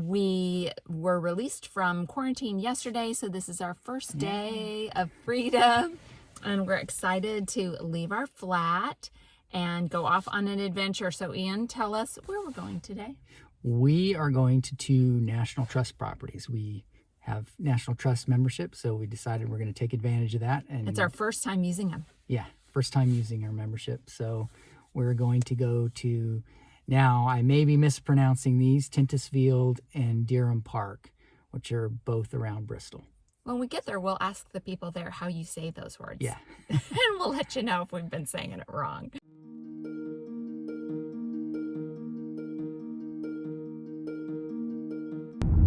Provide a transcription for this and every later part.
We were released from quarantine yesterday, so this is our first day of freedom, and we're excited to leave our flat and go off on an adventure. So Ian, tell us where we're going today. We are going to 2 National Trust properties. We have National Trust membership, so we decided we're going to take advantage of that. And It's our first time using them. Yeah, first time using our membership. So we're going to go to, now I may be mispronouncing these, Tyntesfield and Dyrham Park, which are both around Bristol. When we get there, we'll ask the people there how you say those words. Yeah. And we'll let you know if we've been saying it wrong.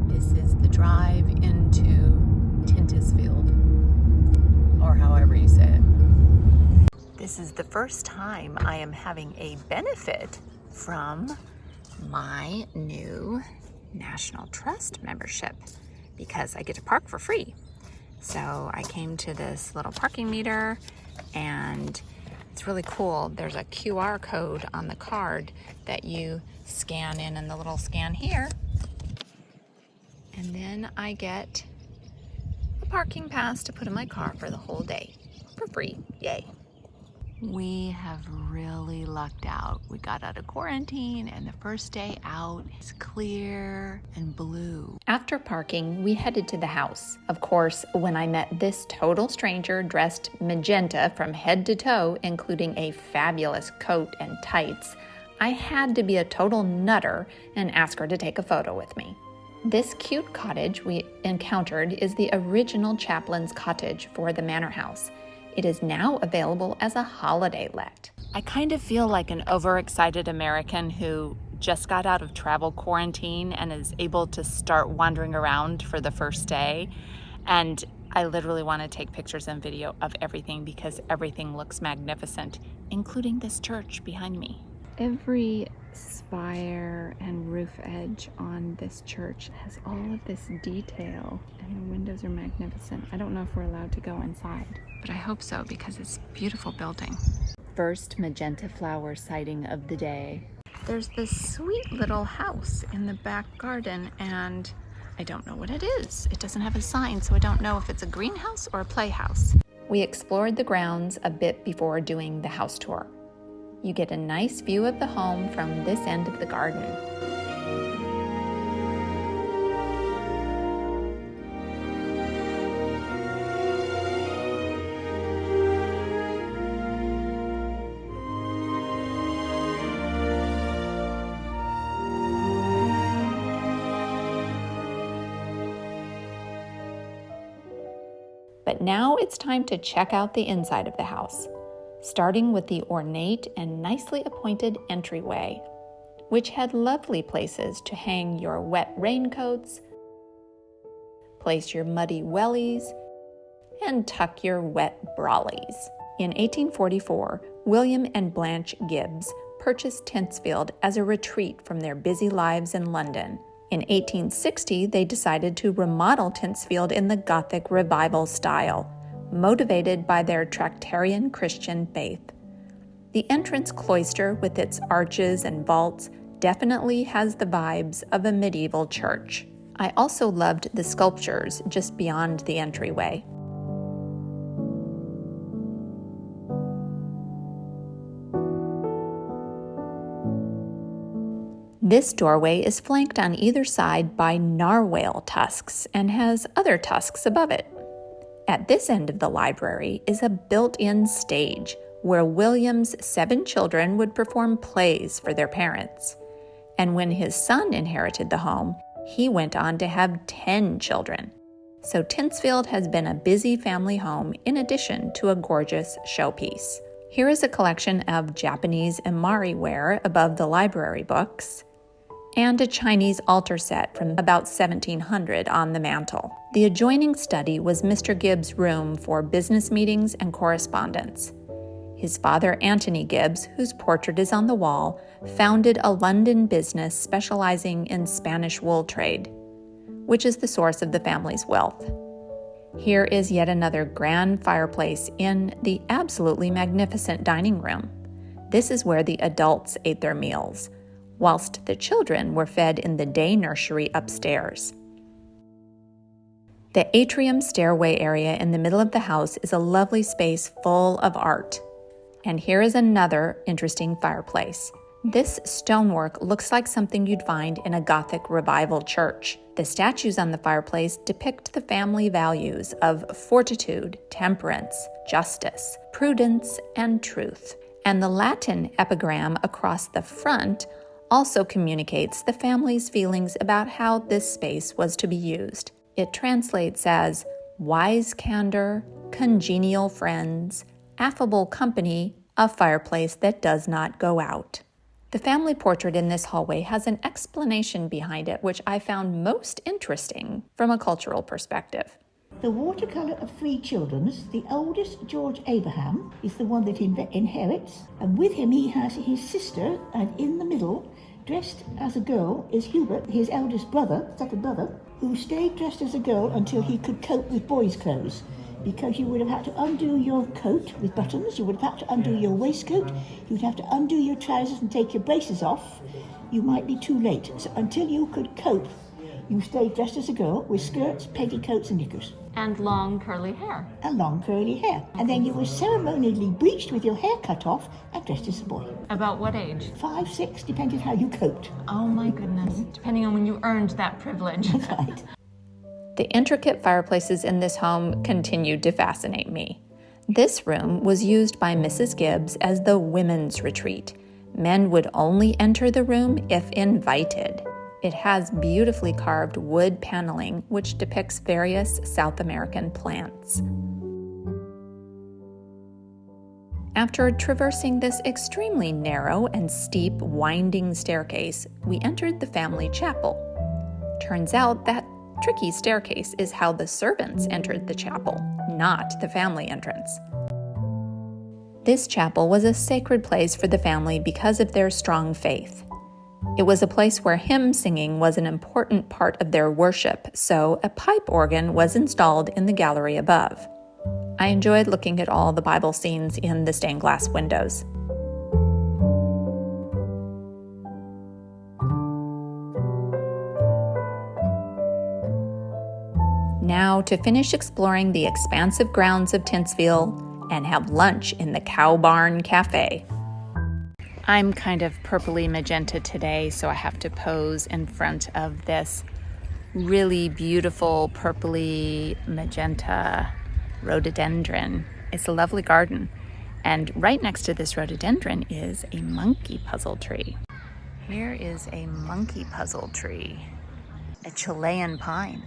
This is the drive into Tyntesfield, or however you say it. This is the first time I am having a benefit from my new National Trust membership because I get to park for free. So I came to this little parking meter and it's really cool. There's a QR code on the card that you scan in the little scan here. And then I get a parking pass to put in my car for the whole day for free. Yay. We have really lucked out. We got out of quarantine and the first day out is clear and blue. After parking, we headed to the house. Of course, when I met this total stranger dressed magenta from head to toe, including a fabulous coat and tights, I had to be a total nutter and ask her to take a photo with me. This cute cottage we encountered is the original chaplain's cottage for the manor house. It is now available as a holiday let. I kind of feel like an overexcited American who just got out of travel quarantine and is able to start wandering around for the first day. And I literally want to take pictures and video of everything because everything looks magnificent, including this church behind me. Every spire and roof edge on this church has all of this detail, and the windows are magnificent. I don't know if we're allowed to go inside, but I hope so because it's a beautiful building. First magenta flower sighting of the day. There's this sweet little house in the back garden, and I don't know what it is. It doesn't have a sign, so I don't know if it's a greenhouse or a playhouse. We explored the grounds a bit before doing the house tour. You get a nice view of the home from this end of the garden. But now it's time to check out the inside of the house, starting with the ornate and nicely appointed entryway, which had lovely places to hang your wet raincoats, place your muddy wellies, and tuck your wet brollies. In 1844, William and Blanche Gibbs purchased Tyntesfield as a retreat from their busy lives in London. In 1860, they decided to remodel Tyntesfield in the Gothic Revival style, motivated by their Tractarian Christian faith. The entrance cloister with its arches and vaults definitely has the vibes of a medieval church. I also loved the sculptures just beyond the entryway. This doorway is flanked on either side by narwhal tusks and has other tusks above it. At this end of the library is a built-in stage where William's 7 children would perform plays for their parents. And when his son inherited the home, he went on to have 10 children. So Tyntesfield has been a busy family home in addition to a gorgeous showpiece. Here is a collection of Japanese Imari ware above the library books, and a Chinese altar set from about 1700 on the mantel. The adjoining study was Mr. Gibbs' room for business meetings and correspondence. His father, Anthony Gibbs, whose portrait is on the wall, founded a London business specializing in Spanish wool trade, which is the source of the family's wealth. Here is yet another grand fireplace in the absolutely magnificent dining room. This is where the adults ate their meals. whilst the children were fed in the day nursery upstairs. The atrium stairway area in the middle of the house is a lovely space full of art. And here is another interesting fireplace. This stonework looks like something you'd find in a Gothic revival church. The statues on the fireplace depict the family values of fortitude, temperance, justice, prudence, and truth. And the Latin epigram across the front also communicates the family's feelings about how this space was to be used. It translates as wise candor, congenial friends, affable company, a fireplace that does not go out. The family portrait in this hallway has an explanation behind it, which I found most interesting from a cultural perspective. The watercolour of 3 children, the oldest, George Abraham, is the one that inherits, and with him he has his sister, and in the middle, dressed as a girl, is Hubert, his eldest brother, second brother, who stayed dressed as a girl until he could cope with boys' clothes. Because you would have had to undo your coat with buttons, you would have had to undo your waistcoat, you'd have to undo your trousers and take your braces off. You might be too late. So until you could cope, you stayed dressed as a girl with skirts, petticoats and knickers. And long curly hair. And long curly hair. And then you were ceremonially bleached with your hair cut off and dressed as a boy. About what age? 5, 6, depended how you coped. Oh my goodness. Depending on when you earned that privilege. Right. The intricate fireplaces in this home continued to fascinate me. This room was used by Mrs. Gibbs as the women's retreat. Men would only enter the room if invited. It has beautifully carved wood paneling, which depicts various South American plants. After traversing this extremely narrow and steep, winding staircase, we entered the family chapel. Turns out that tricky staircase is how the servants entered the chapel, not the family entrance. This chapel was a sacred place for the family because of their strong faith. It was a place where hymn singing was an important part of their worship, so a pipe organ was installed in the gallery above. I enjoyed looking at all the Bible scenes in the stained glass windows. Now to finish exploring the expansive grounds of Tyntesfield and have lunch in the Cow Barn Cafe. I'm kind of purpley magenta today, so I have to pose in front of this really beautiful purpley magenta rhododendron. It's a lovely garden. And right next to this rhododendron is a monkey puzzle tree. Here is a monkey puzzle tree, a Chilean pine.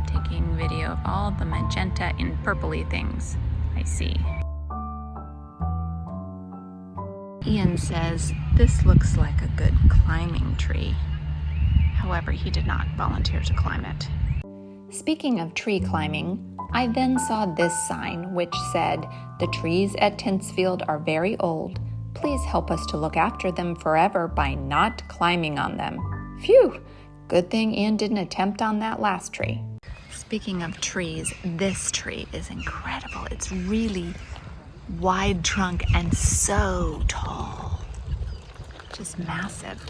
Taking video of all the magenta and purpley things I see. Ian says this looks like a good climbing tree. However, he did not volunteer to climb it. Speaking of tree climbing, I then saw this sign which said, "The trees at Tyntesfield are very old. Please help us to look after them forever by not climbing on them." Phew! Good thing Ian didn't attempt on that last tree. Speaking of trees, this tree is incredible. It's really wide trunk and so tall. Just massive.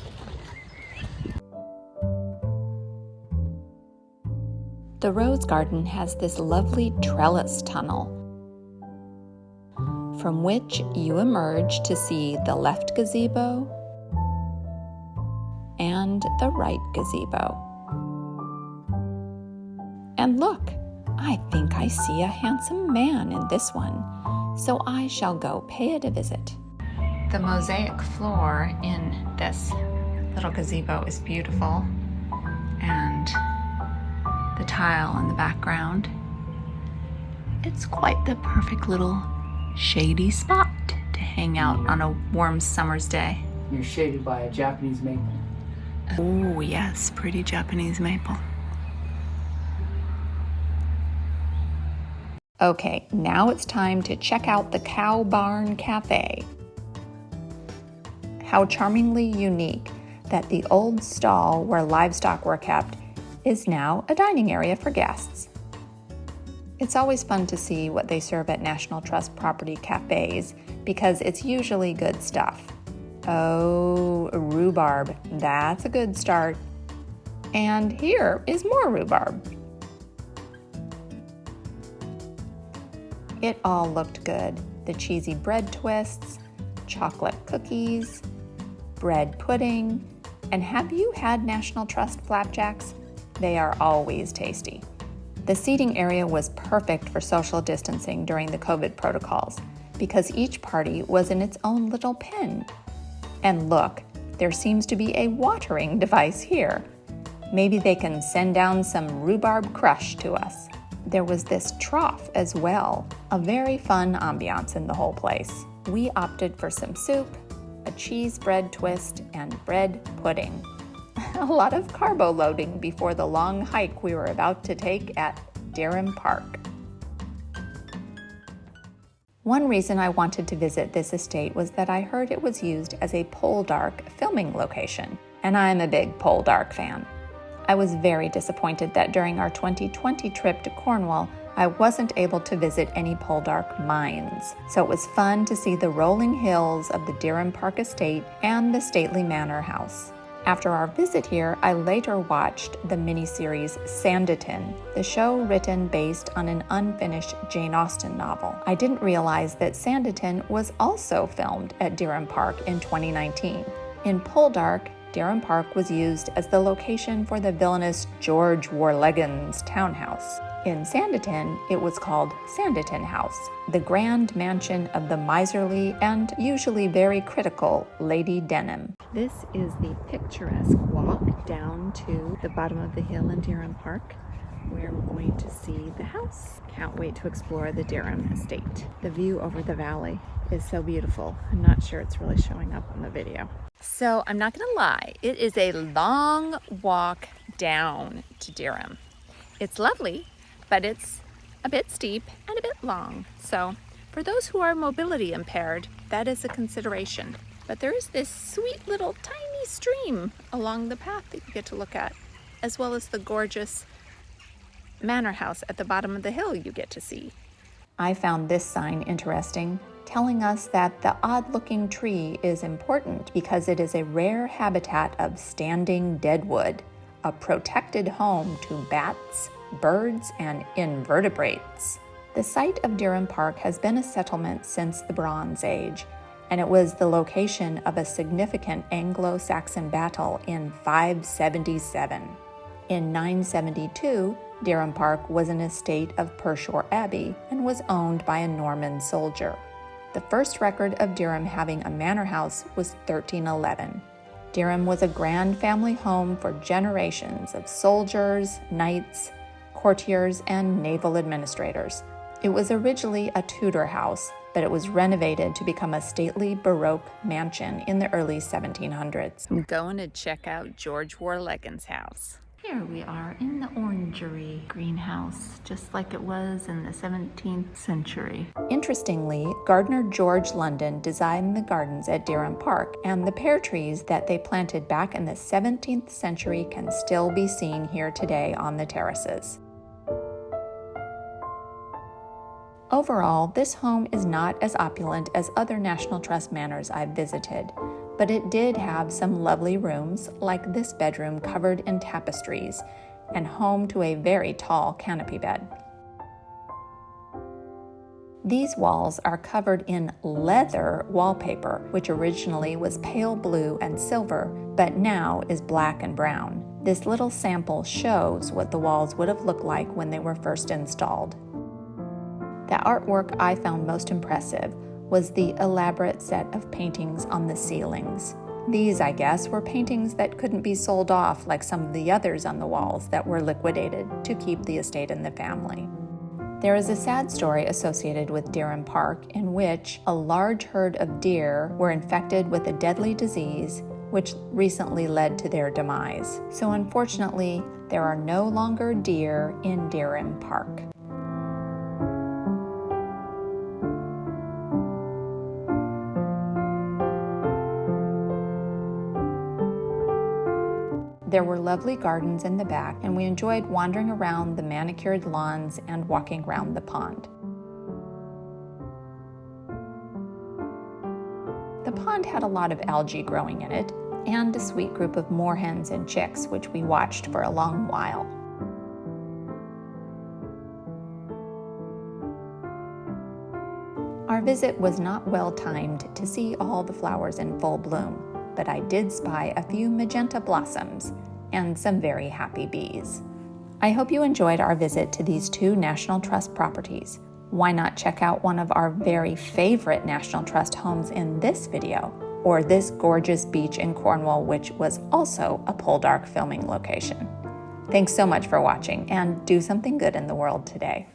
The rose garden has this lovely trellis tunnel from which you emerge to see the left gazebo and the right gazebo. And look, I think I see a handsome man in this one, so I shall go pay it a visit. The mosaic floor in this little gazebo is beautiful, and the tile in the background. It's quite the perfect little shady spot to hang out on a warm summer's day. You're shaded by a Japanese maple. Oh yes, pretty Japanese maple. Okay, now it's time to check out the Cow Barn Cafe. How charmingly unique that the old stall where livestock were kept is now a dining area for guests. It's always fun to see what they serve at National Trust property cafes because it's usually good stuff. Oh, rhubarb. That's a good start. And here is more rhubarb. It all looked good. The cheesy bread twists, chocolate cookies, bread pudding, and have you had National Trust flapjacks? They are always tasty. The seating area was perfect for social distancing during the COVID protocols because each party was in its own little pen. And look, there seems to be a watering device here. Maybe they can send down some rhubarb crush to us. There was this trough as well, a very fun ambiance in the whole place. We opted for some soup, a cheese bread twist, and bread pudding. A lot of carbo loading before the long hike we were about to take at Dyrham Park. One reason I wanted to visit this estate was that I heard it was used as a Poldark filming location, and I'm a big Poldark fan. I was very disappointed that during our 2020 trip to Cornwall, I wasn't able to visit any Poldark mines, so it was fun to see the rolling hills of the Dyrham Park estate and the stately manor house. After our visit here, I later watched the miniseries Sanditon, the show written based on an unfinished Jane Austen novel. I didn't realize that Sanditon was also filmed at Dyrham Park in 2019. In Poldark, Dyrham Park was used as the location for the villainous George Warlegan's townhouse. In Sanditon, it was called Sanditon House, the grand mansion of the miserly and usually very critical Lady Denham. This is the picturesque walk down to the bottom of the hill in Dyrham Park, where we're going to see the house. Can't wait to explore the Dyrham estate. The view over the valley is so beautiful. I'm not sure it's really showing up on the video. So I'm not gonna lie, it is a long walk down to Dyrham. It's lovely, but it's a bit steep and a bit long. So for those who are mobility impaired, that is a consideration. But there is this sweet little tiny stream along the path that you get to look at, as well as the gorgeous manor house at the bottom of the hill you get to see. I found this sign interesting, telling us that the odd-looking tree is important because it is a rare habitat of standing deadwood, a protected home to bats, birds, and invertebrates. The site of Dyrham Park has been a settlement since the Bronze Age, and it was the location of a significant Anglo-Saxon battle in 577. In 972, Dyrham Park was an estate of Pershore Abbey and was owned by a Norman soldier. The first record of Dyrham having a manor house was 1311. Dyrham was a grand family home for generations of soldiers, knights, courtiers, and naval administrators. It was originally a Tudor house, but it was renovated to become a stately Baroque mansion in the early 1700s. I'm going to check out George Warlegan's house. Here we are in the orangery greenhouse, just like it was in the 17th century. Interestingly, gardener George London designed the gardens at Dyrham Park, and the pear trees that they planted back in the 17th century can still be seen here today on the terraces. Overall, this home is not as opulent as other National Trust manors I've visited, but it did have some lovely rooms, like this bedroom covered in tapestries and home to a very tall canopy bed. These walls are covered in leather wallpaper, which originally was pale blue and silver, but now is black and brown. This little sample shows what the walls would have looked like when they were first installed. The artwork I found most impressive was the elaborate set of paintings on the ceilings. These, I guess, were paintings that couldn't be sold off like some of the others on the walls that were liquidated to keep the estate in the family. There is a sad story associated with Dyrham Park in which a large herd of deer were infected with a deadly disease which recently led to their demise. So unfortunately, there are no longer deer in Dyrham Park. There were lovely gardens in the back, and we enjoyed wandering around the manicured lawns and walking around the pond. The pond pond had a lot of algae growing in it, and a sweet group of moorhens and chicks, which we watched for a long while. Our visit was not well timed to see all the flowers in full bloom, but I did spy a few magenta blossoms and some very happy bees. I hope you enjoyed our visit to these 2 National Trust properties. Why not check out one of our very favorite National Trust homes in this video, or this gorgeous beach in Cornwall, which was also a Poldark filming location. Thanks so much for watching, and do something good in the world today.